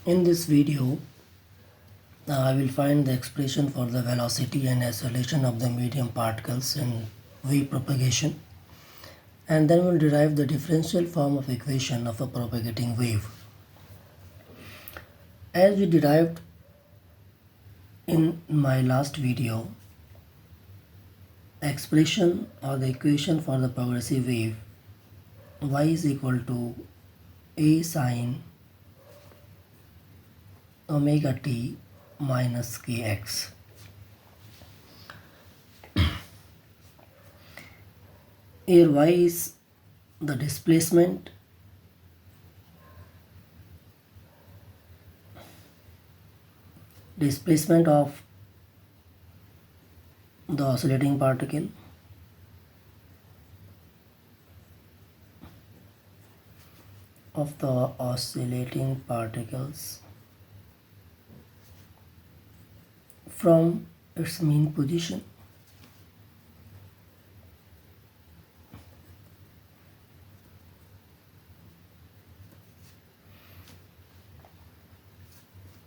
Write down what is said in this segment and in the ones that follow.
In this video, I will find the expression for the velocity and acceleration of the medium particles in wave propagation, and then we'll derive the differential form of equation of a propagating wave. As we derived in my last video, expression or the equation for the progressive wave y is equal to a sine omega t minus kx. Here y is the displacement of the oscillating particle from its mean position.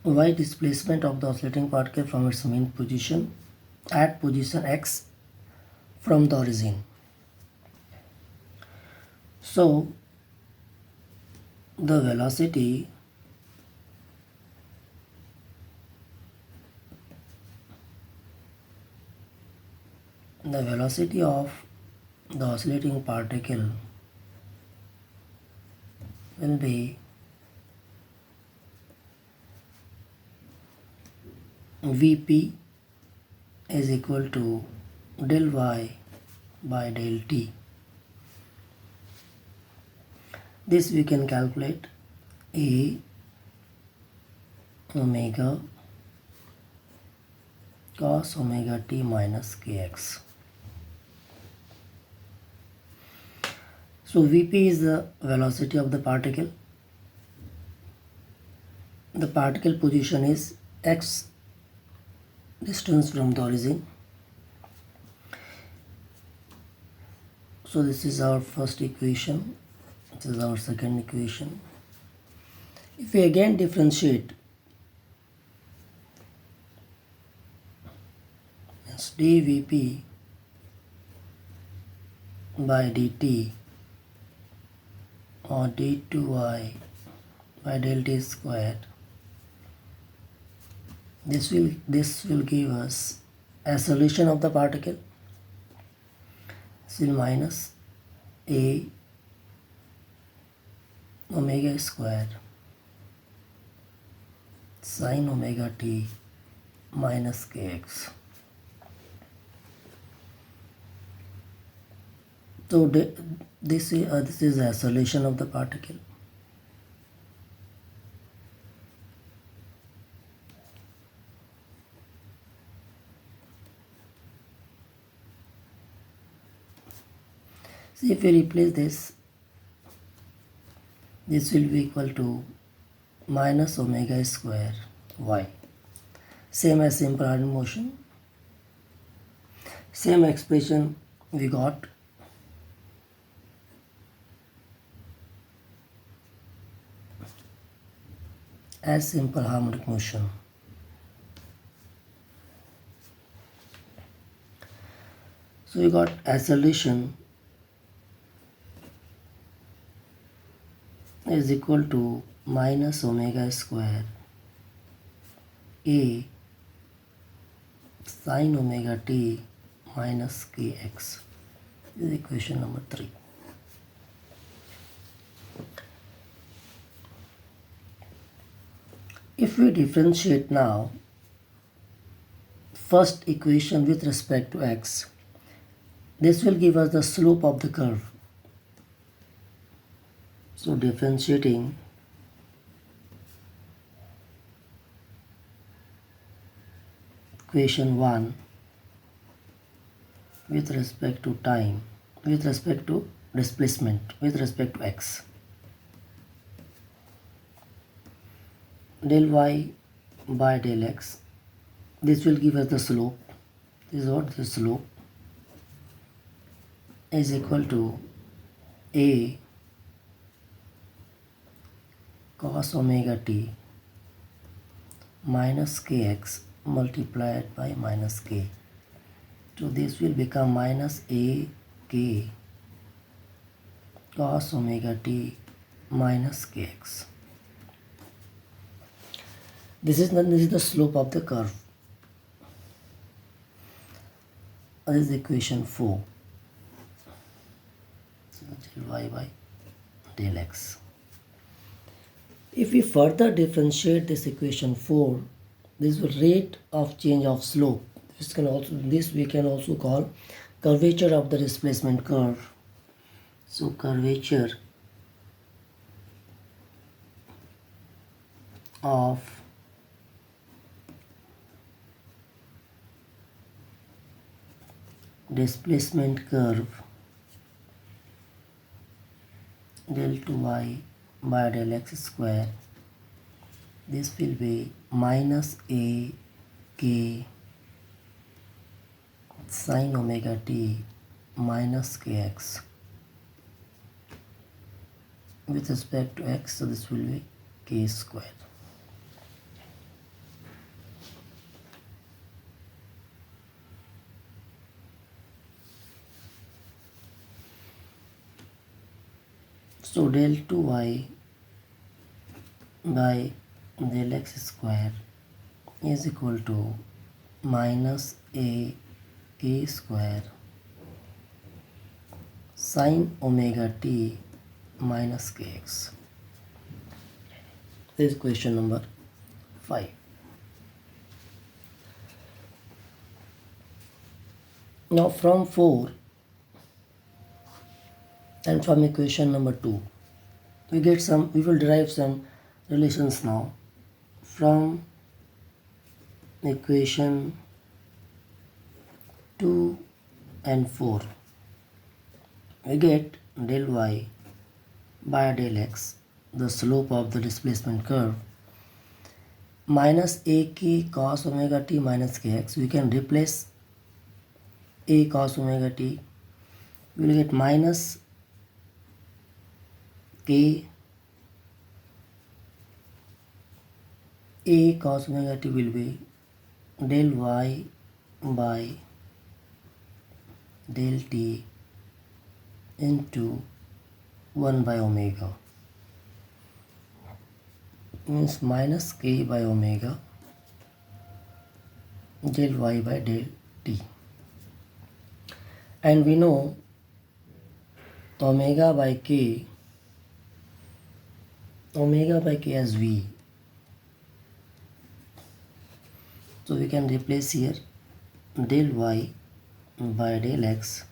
Y displacement of the oscillating particle from its mean position at position x from the origin. So the velocity of the oscillating particle will be Vp is equal to del y by del t. This we can calculate A omega cos omega t minus kx. So Vp is the velocity of the particle. The particle position is x distance from the origin. So this is our first equation. This is our second equation. If we again differentiate, it's dVp by dt or d2y by del t squared. This will give us a solution of the particle. This will minus a omega squared sine omega t minus kx. So this is a solution of the particle. See, if we replace this will be equal to minus omega square y. Same as simple harmonic motion. Same expression we got. As simple harmonic motion. So we got acceleration is equal to minus omega square a sine omega t minus kx. This is equation number 3. If we differentiate now first equation with respect to x, this will give us the slope of the curve. So differentiating equation 1 with respect to time, with respect to displacement, with respect to x. Del y by del x. This will give us the slope. This is what the slope is equal to a cos omega t minus kx multiplied by minus k. So this will become minus a k cos omega t minus kx. This is the slope of the curve. This is equation 4. Del y by del x. If we further differentiate this equation 4, this is the rate of change of slope. This we can also call curvature of the displacement curve. So curvature of displacement curve del 2y by del x square. This will be minus a k sin omega t minus kx with respect to x, so this will be k square. So del 2y by del x square is equal to minus a k square sin omega t minus kx. This is question number 5. Now from 4 and from equation number 2, we will derive some relations now. From equation 2 and 4, we get del y by del x, the slope of the displacement curve, minus a k cos omega t minus kx. We can replace a cos omega t. We will get minus k a cos omega t will be del y by del t into 1 by omega, means minus k by omega del y by del t. And we know omega by k as v. So we can replace here del y by del x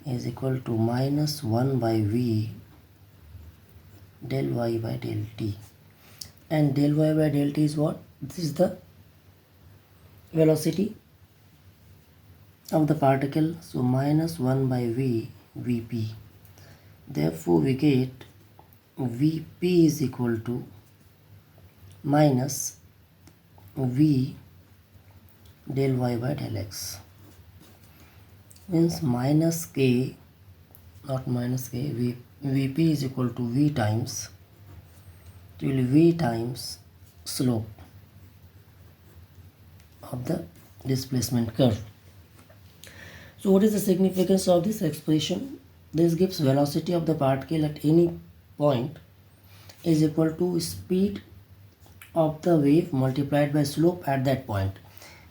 is equal to minus 1 by v del y by del t. And del y by del t is what? This is the velocity of the particle. So minus 1 by v vp. Therefore we get vp is equal to minus v del y by del x, means minus k, not minus k, vp is equal to v times, it will v times slope of the displacement curve. So what is the significance of this expression? This gives velocity of the particle at any point is equal to speed of the wave multiplied by slope at that point.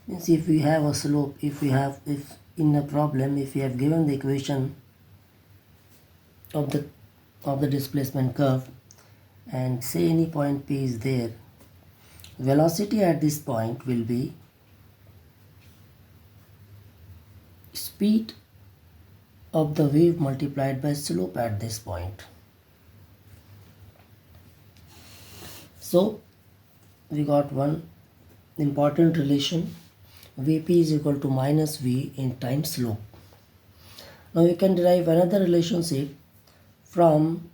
Means if we have a slope, if in a problem, if we have given the equation of the displacement curve and say any point P is there, velocity at this point will be speed of the wave multiplied by slope at this point. So we got one important relation, Vp is equal to minus V in time slope. Now we can derive another relationship from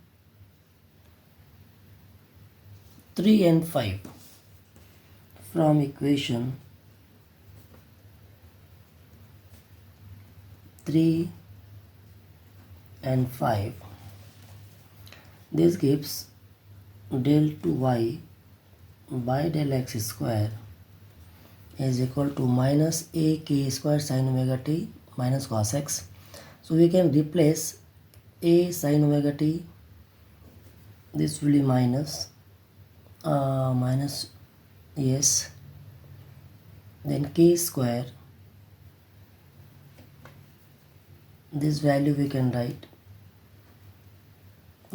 3 and 5 from equation 3 and 5. This gives del 2y by del x square is equal to minus a k square sin omega t minus cos x. So we can replace a sin omega t, this will be minus yes, then k square, this value we can write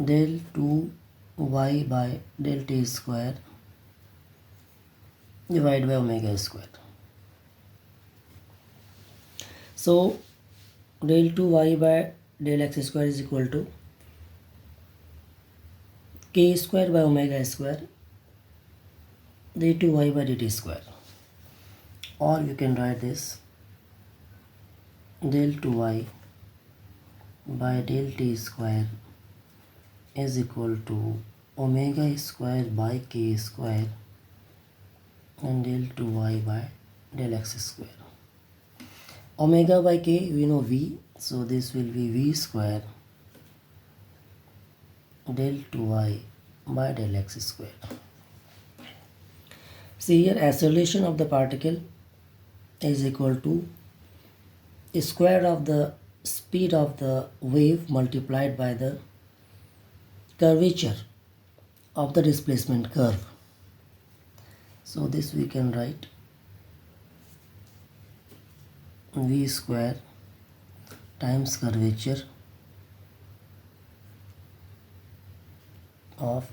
del 2y by del t square divided by omega square. So del 2y by del x square is equal to k square by omega square d2y by dt square, or you can write this del 2y by del t square is equal to omega square by k square and del 2y by del x square. Omega by k we know v, so this will be v square del 2y by del x square. See here, acceleration of the particle is equal to square of the speed of the wave multiplied by the curvature of the displacement curve. So this we can write v square times curvature of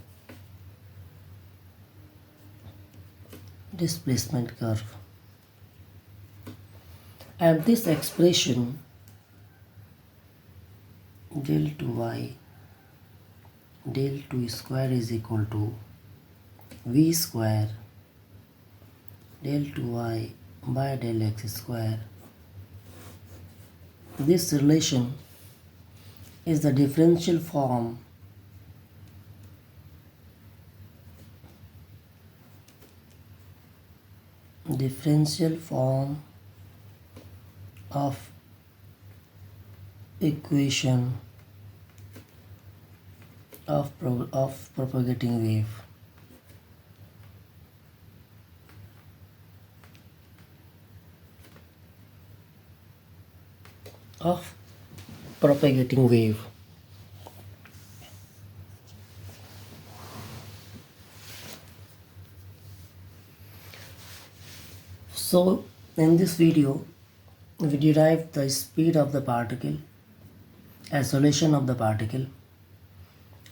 displacement curve, and this expression del 2y del 2 square is equal to v square del 2y by del x square. This relation is the differential form of equation of propagating wave. So in this video we derived the speed of the particle, acceleration of the particle,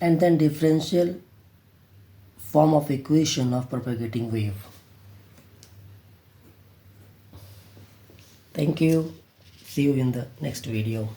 and then differential form of equation of propagating wave. Thank you. See you in the next video.